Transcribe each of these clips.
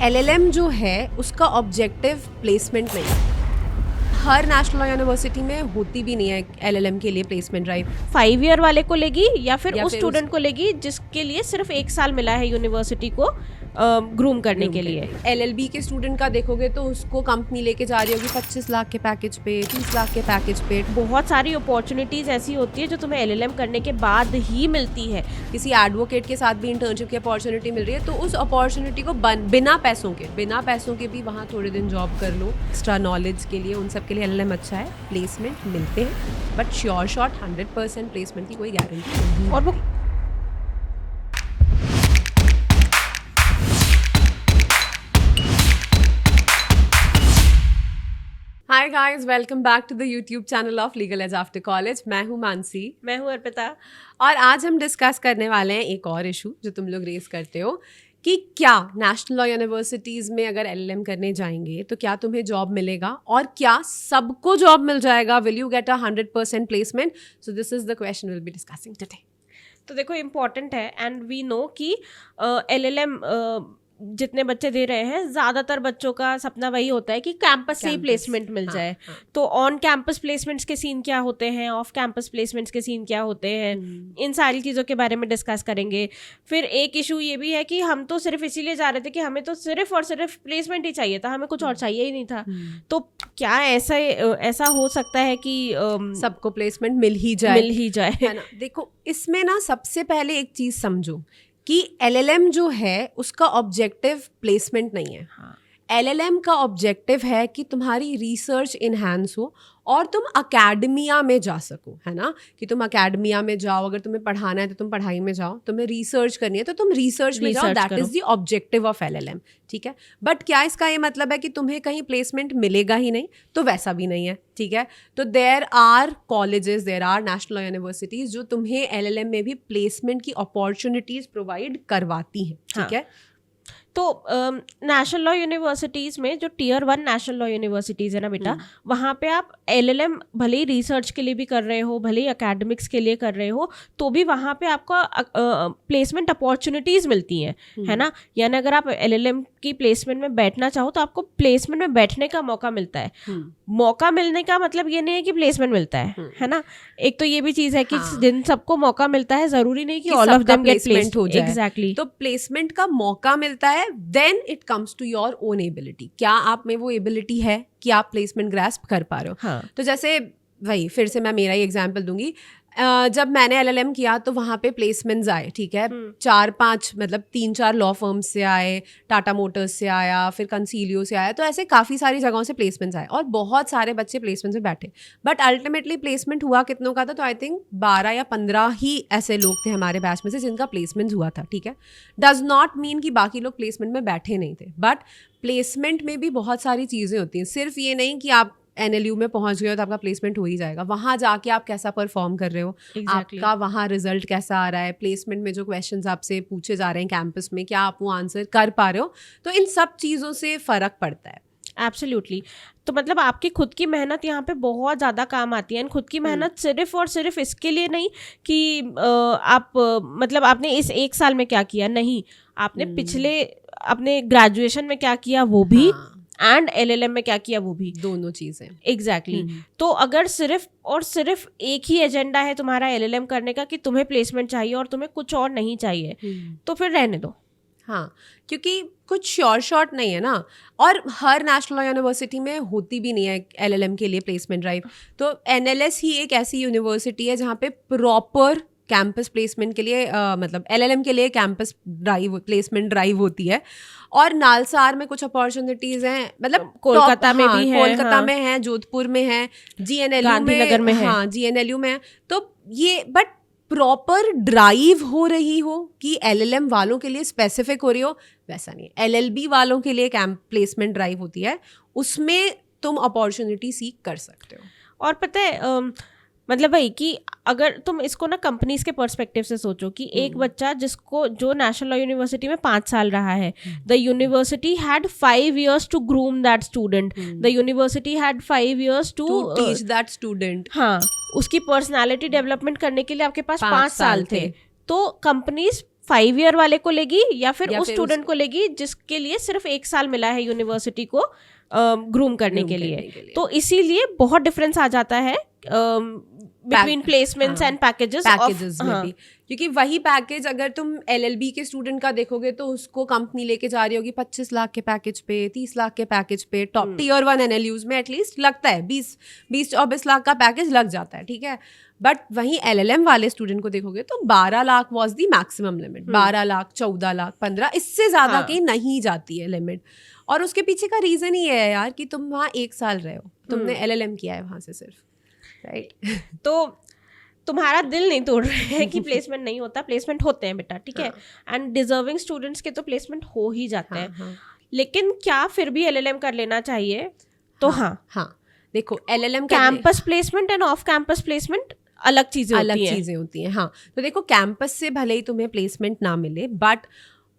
LLM जो है उसका ऑब्जेक्टिव प्लेसमेंट नहीं है। हर नेशनल लॉ यूनिवर्सिटी में होती भी नहीं है LLM के लिए प्लेसमेंट ड्राइव। 5 ईयर वाले को लेगी या फिर उस फिर स्टूडेंट को लेगी जिसके लिए सिर्फ 1 साल मिला है यूनिवर्सिटी को ग्रूम करने के लिए। LLB के स्टूडेंट का देखोगे तो उसको कंपनी लेके जा रही होगी 25 लाख के पैकेज पे, 30 लाख के पैकेज पे। बहुत सारी अपॉर्चुनिटीज ऐसी होती है जो तुम्हें LLM करने के बाद ही मिलती है। किसी एडवोकेट के साथ भी इंटर्नशिप की अपॉर्चुनिटी मिल रही है, तो उस अपॉर्चुनिटी को बिना पैसों के भी वहाँ थोड़े दिन जॉब कर लो एक्स्ट्रा नॉलेज के लिए। उन सब के लिए LLM अच्छा है, प्लेसमेंट मिलते हैं, बट श्योर शॉट 100% प्लेसमेंट की कोई गारंटी नहीं। और वो hi guys, welcome back to the YouTube channel of legal edge after college. मैं हूँ मानसी। मैं हूँ अर्पिता। और आज हम डिस्कस करने वाले हैं एक और इशू जो तुम लोग रेस करते हो कि क्या नेशनल लॉ यूनिवर्सिटीज़ में अगर LLM करने जाएंगे तो क्या तुम्हें जॉब मिलेगा, और क्या सबको जॉब मिल जाएगा? Will you get 100% placement? So this is the question will be discussing today. तो देखो इम्पॉर्टेंट है, एंड वी नो कि LLM जितने बच्चे दे रहे हैं, ज़्यादातर बच्चों का सपना वही होता है कि कैंपस से ही प्लेसमेंट मिल जाए। हाँ. तो ऑन कैंपस प्लेसमेंट्स के सीन क्या होते हैं, ऑफ कैंपस प्लेसमेंट्स के सीन क्या होते हैं, इन सारी चीज़ों के बारे में डिस्कस करेंगे। फिर एक इशू ये भी है कि हम तो सिर्फ इसीलिए जा रहे थे कि हमें तो सिर्फ और सिर्फ प्लेसमेंट ही चाहिए था, हमें कुछ और चाहिए ही नहीं था। तो क्या ऐसा हो सकता है कि सबको प्लेसमेंट मिल ही जाए है ना? देखो, इसमें ना सबसे पहले एक चीज़ समझो कि LLM जो है उसका ऑब्जेक्टिव प्लेसमेंट नहीं है। LLM का ऑब्जेक्टिव है कि तुम्हारी रिसर्च इन्हांस हो और तुम अकेडमिया में जा सको, है ना? कि तुम अकेडमिया में जाओ, अगर तुम्हें पढ़ाना है तो तुम पढ़ाई में जाओ, तुम्हें रिसर्च करनी है तो तुम रिसर्च में जाओ। That is the objective of LLM, ठीक है? बट क्या इसका ये मतलब है कि तुम्हें कहीं प्लेसमेंट मिलेगा ही नहीं? तो वैसा भी नहीं है, ठीक है? तो there are colleges, there are national universities जो तुम्हें LLM में भी प्लेसमेंट की अपॉर्चुनिटीज प्रोवाइड करवाती हैं, ठीक है? तो नेशनल लॉ यूनिवर्सिटीज़ में जो Tier 1 नेशनल लॉ यूनिवर्सिटीज़ है ना बेटा, वहाँ पे आप LLM भले ही रिसर्च के लिए भी कर रहे हो, भले ही एकेडमिक्स के लिए कर रहे हो, तो भी वहाँ पे आपको प्लेसमेंट अपॉर्चुनिटीज़ मिलती हैं, है ना? यानी अगर आप LLM की प्लेसमेंट में बैठना चाहो तो आपको प्लेसमेंट में बैठने का मौका मिलता है। मौका मिलने का मतलब ये नहीं है कि प्लेसमेंट मिलता है ना? एक तो ये भी चीज़ है कि जिन सबको मौका मिलता है, ज़रूरी नहीं कि all of them get placement हो जाए। एग्जैक्टली। तो प्लेसमेंट का मौका मिलता है, then it comes to your own ability. क्या आप में वो एबिलिटी है कि आप प्लेसमेंट ग्रास्प कर पा रहे हो? हाँ. तो जैसे वही फिर से मैं मेरा ही एग्जांपल दूंगी। जब मैंने LLM किया तो वहाँ पे प्लेसमेंट्स आए, ठीक है? 4-5 मतलब 3-4 लॉ फर्म्स से आए, टाटा मोटर्स से आया, फिर कंसीलियो से आया, तो ऐसे काफ़ी सारी जगहों से प्लेसमेंट्स आए और बहुत सारे बच्चे प्लेसमेंट में बैठे। बट अल्टीमेटली प्लेसमेंट हुआ कितनों का था? तो आई थिंक 12 या 15 ही ऐसे लोग थे हमारे बैच में से जिनका प्लेसमेंट हुआ था, ठीक है? डज नॉट मीन कि बाकी लोग प्लेसमेंट में बैठे नहीं थे, बट प्लेसमेंट में भी बहुत सारी चीज़ें होती हैं। सिर्फ ये नहीं कि आप NLU में पहुंच गए हो तो आपका प्लेसमेंट हो ही जाएगा। वहाँ जाके आप कैसा परफॉर्म कर रहे हो, आपका वहाँ रिजल्ट कैसा आ रहा है, प्लेसमेंट में जो क्वेश्चंस आपसे पूछे जा रहे हैं कैंपस में, क्या आप वो आंसर कर पा रहे हो? तो इन सब चीज़ों से फ़र्क पड़ता है। एब्सोल्युटली। तो मतलब आपकी खुद की मेहनत यहाँ पे बहुत ज़्यादा काम आती है। एंड खुद की मेहनत सिर्फ और सिर्फ इसके लिए नहीं कि आप मतलब आपने इस 1 साल में क्या किया, नहीं, आपने पिछले अपने ग्रेजुएशन में क्या किया वो भी, एंड LLM में क्या किया वो भी, दोनों चीज़ें। एग्जैक्टली। तो अगर सिर्फ और सिर्फ एक ही एजेंडा है तुम्हारा LLM करने का कि तुम्हें प्लेसमेंट चाहिए और तुम्हें कुछ और नहीं चाहिए, तो फिर रहने दो। हाँ, क्योंकि कुछ श्योर शॉट नहीं है ना, और हर नेशनल यूनिवर्सिटी में होती भी नहीं है LLM के लिए प्लेसमेंट ड्राइव। तो NLS ही एक ऐसी यूनिवर्सिटी है जहाँ पे प्रॉपर कैंपस प्लेसमेंट के लिए मतलब LLM के लिए कैंपस ड्राइव, प्लेसमेंट ड्राइव होती है। और नालसार में कुछ अपॉर्चुनिटीज़ हैं, मतलब कोलकाता में भी है, कोलकाता में है, जोधपुर में है, गांधीनगर में है, हाँ GNLU में है। तो ये बट प्रॉपर ड्राइव हो रही हो कि LLM वालों के लिए स्पेसिफिक हो रही हो, वैसा नहीं है। LLB वालों के लिए कैंप प्लेसमेंट ड्राइव होती है, उसमें तुम अपॉर्चुनिटी सीख कर सकते हो। और पता है मतलब वही कि अगर तुम इसको ना कंपनीज के पर्सपेक्टिव से सोचो कि एक बच्चा जो नेशनल लॉ यूनिवर्सिटी में 5 साल रहा है, the university had 5 years to groom that student, the university had 5 years to teach that student. हाँ, उसकी पर्सनालिटी डेवलपमेंट करने के लिए आपके पास 5 साल थे। तो कंपनीज 5 ईयर वाले को लेगी या फिर या उस फिर स्टूडेंट को लेगी जिसके लिए सिर्फ 1 साल मिला है यूनिवर्सिटी को ग्रूम करने के लिए। तो इसीलिए बहुत डिफरेंस आ जाता है बिटवीन प्लेसमेंट्स एंड पैकेजेस में भी, क्योंकि वही पैकेज अगर तुम LLB के स्टूडेंट का देखोगे तो उसको कंपनी लेके जा रही होगी 25 लाख के पैकेज पे, 30 लाख के पैकेज पे, टॉप टियर 1 NLUs में एटलीस्ट लगता है 20-24 लाख का पैकेज लग जाता है, ठीक है। बट वहीं LLM वाले स्टूडेंट को देखोगे तो 12 lakh was the maximum limit, 12 lakh 14 lakh 15, इससे ज्यादा की नहीं जाती है लिमिट। और उसके पीछे का रीजन ही है यार कि तुम वहाँ 1 साल रहे हो, तुमने LLM किया है वहां से सिर्फ, राइट। तो तुम्हारा दिल नहीं तोड़ रहे हैं कि प्लेसमेंट नहीं होता, प्लेसमेंट होते हैं बेटा, ठीक है। एंड डिजर्विंग स्टूडेंट्स के तो प्लेसमेंट हो ही जाते हैं। लेकिन क्या फिर भी LLM कर लेना चाहिए? तो हाँ देखो LLM campus placement end off campus placement अलग चीजें होती हैं। हाँ, तो देखो कैंपस से भले ही तुम्हें प्लेसमेंट ना मिले, बट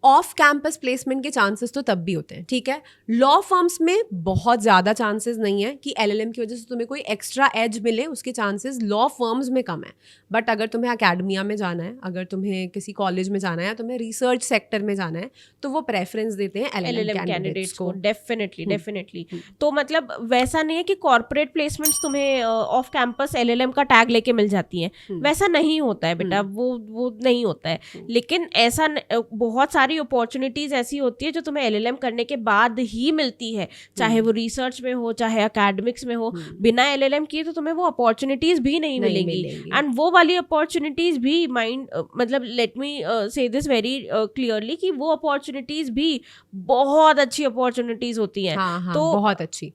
ऑफ कैंपस प्लेसमेंट के चांसेस तो तब भी होते हैं, ठीक है। लॉ फर्म्स में बहुत ज़्यादा चांसेस नहीं है कि LLM की वजह से तुम्हें कोई एक्स्ट्रा एज मिले, उसके चांसेस लॉ फर्म्स में कम है। बट अगर तुम्हें अकेडमिया में जाना है, अगर तुम्हें किसी कॉलेज में जाना है, तुम्हें रिसर्च सेक्टर में जाना है, तो वो प्रेफरेंस देते हैं LLM कैंडिडेट्स को। डेफिनेटली। तो मतलब वैसा नहीं है कि कॉर्पोरेट प्लेसमेंट्स तुम्हें ऑफ कैंपस LLM का टैग लेके मिल जाती हैं, वैसा नहीं होता है बेटा, वो नहीं होता है। लेकिन ऐसा बहुत सारी अपॉर्चुनिटीज ऐसी होती है जो तुम्हें LLM करने के बाद ही मिलती है, चाहे वो रिसर्च में हो चाहे एकेडमिक्स में हो। बिना LLM किए तो तुम्हें वो अपॉर्चुनिटीज भी नहीं मिलेंगी। एंड वो वाली अपॉर्चुनिटीज भी मतलब लेट मी से दिस वेरी क्लियरली कि वो अपॉर्चुनिटीज भी बहुत अच्छी अपॉर्चुनिटीज होती हैं। तो बहुत अच्छी,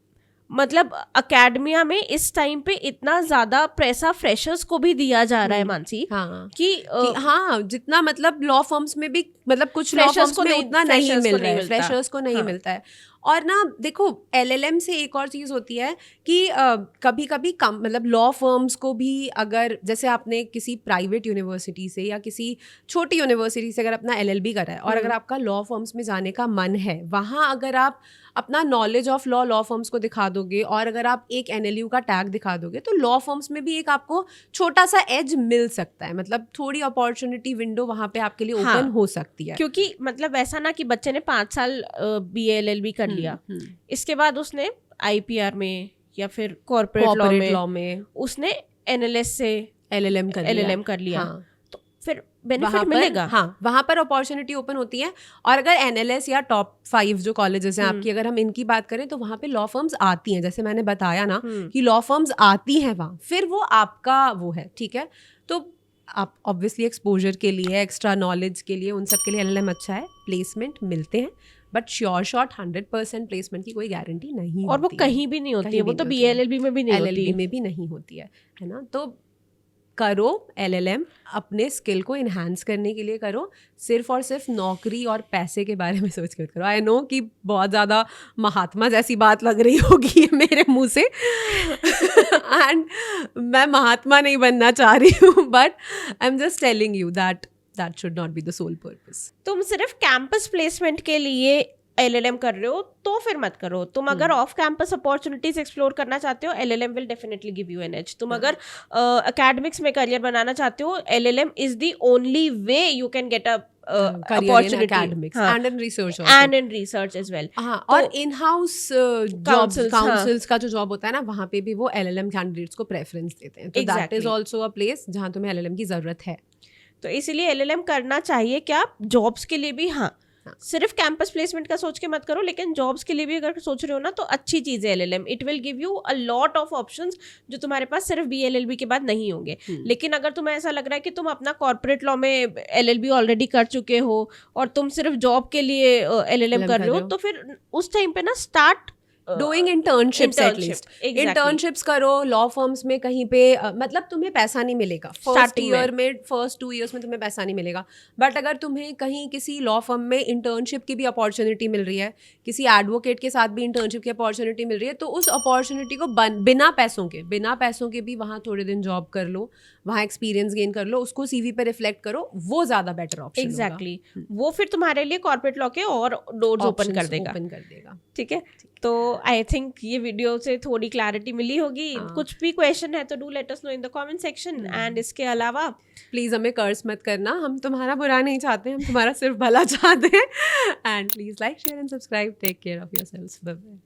मतलब अकेडमिया में इस टाइम पे इतना ज्यादा प्रेशर फ्रेशर्स को भी दिया जा रहा है मानसी, कि हाँ जितना मतलब लॉ फर्म्स में भी, मतलब कुछ लॉ फर्म्स में उतना नहीं मिल रहा है, फ्रेशर्स को नहीं मिलता है। और ना देखो LLM से एक और चीज़ होती है कि कभी कभी मतलब लॉ फर्म्स को भी, अगर जैसे आपने किसी प्राइवेट यूनिवर्सिटी से या किसी छोटी यूनिवर्सिटी से अगर अपना LLB करा है और अगर आपका लॉ फर्म्स में जाने का मन है, वहाँ अगर आप अपना नॉलेज ऑफ लॉ फर्म्स को दिखा दोगे और अगर आप एक NLU का टैग दिखा दोगे, तो लॉ फर्म्स में भी एक आपको छोटा सा एज मिल सकता है, मतलब थोड़ी अपॉर्चुनिटी विंडो वहाँ पे आपके लिए ओपन हो सकती है। क्योंकि मतलब ऐसा ना कि बच्चे ने 5 साल BA LLB कर लिया, इसके बाद उसने IPR में या फिर कॉर्पोरेट लॉ में उसने NLS से LLM कर लिया, तो फिर बेनिफिट मिलेगा। हाँ, वहाँ पर अपॉर्चुनिटी ओपन होती है। और अगर NLS या टॉप 5 जो कॉलेजेस हैं आपकी, अगर हम इनकी बात करें तो वहाँ पे लॉ फर्म्स आती हैं, जैसे मैंने बताया ना कि लॉ फर्म्स आती हैं वहाँ, फिर वो आपका वो है, ठीक है। तो आप ऑब्वियसली एक्सपोजर के लिए, एक्स्ट्रा नॉलेज के लिए, उन सब के लिए LLM अच्छा है, प्लेसमेंट मिलते हैं, बट श्योर शॉट 100% प्लेसमेंट की कोई गारंटी नहीं और होती, वो कहीं भी नहीं होती है, वो तो BA-LLB में भी नहीं होती, LLB में भी नहीं होती है ना। तो करो LLM, अपने स्किल को इन्हांस करने के लिए करो, सिर्फ और सिर्फ नौकरी और पैसे के बारे में सोच कर करो। आई नो कि बहुत ज़्यादा महात्मा जैसी बात लग रही होगी मेरे मुंह से एंड मैं महात्मा नहीं बनना चाह रही हूँ, but I am just telling you that should not be the sole purpose. तुम सिर्फ कैंपस प्लेसमेंट के लिए LLM कर रहे हो तो फिर मत करो। तुम अगर ऑफ कैंपस अपॉर्चुनिटीज एक्सप्लोर करना चाहते हो, LLM will definitely give you an edge. तुम अगर एकेडमिक्स में करियर बनाना चाहते हो, LLM is the only way you can get a opportunity and in research also. and in research as well. और इन हाउस काउंसिल्स का जो job होता है ना, वहाँ पे भी वो LLM कैंडिडेट्स को प्रेफरेंस देते हैं, तो that is also a place जहाँ तुम्हें LLM की जरूरत है। तो इसीलिए LLM करना चाहिए क्या, जॉब्स के लिए भी। हाँ, सिर्फ कैंपस प्लेसमेंट का सोच के मत करो, लेकिन जॉब्स के लिए भी अगर सोच रहे हो ना तो अच्छी चीज़ है LLM। It will give you a lot of options जो तुम्हारे पास सिर्फ BA-LLB के बाद नहीं होंगे। लेकिन अगर तुम्हें ऐसा लग रहा है कि तुम अपना कॉर्पोरेट लॉ में LLB ऑलरेडी कर चुके हो और तुम सिर्फ जॉब के लिए LLM कर रहे हो, तो फिर उस टाइम पे ना start doing internships, at least internships करो लॉ फर्म्स में कहीं पे। मतलब तुम्हें पैसा नहीं मिलेगा फर्स्ट 2 ईयर्स में तुम्हें पैसा नहीं मिलेगा, बट अगर तुम्हें कहीं किसी लॉ फर्म में इंटर्नशिप की भी अपॉर्चुनिटी मिल रही है, किसी एडवोकेट के साथ भी इंटर्नशिप की अपॉर्चुनिटी मिल रही है, तो उस अपॉर्चुनिटी को बिना पैसों के भी वहाँ थोड़े दिन जॉब कर लो, वहाँ एक्सपीरियंस गेन कर लो, उसको CV पे रिफ्लेक्ट करो, वो ज़्यादा बेटर ऑप्शन। एग्जैक्टली, वो फिर तुम्हारे लिए कॉर्पोरेट लॉ के और डोर्स ओपन कर देगा। ठीक है। तो आई थिंक ये वीडियो से थोड़ी क्लैरिटी मिली होगी. कुछ भी क्वेश्चन है तो do let us know in the comment section. And इसके अलावा प्लीज़ हमें कर्ज मत करना, हम तुम्हारा बुरा नहीं चाहते, हम तुम्हारा सिर्फ भला चाहते हैं. And please like share and subscribe. Take care of yourselves. Bye bye.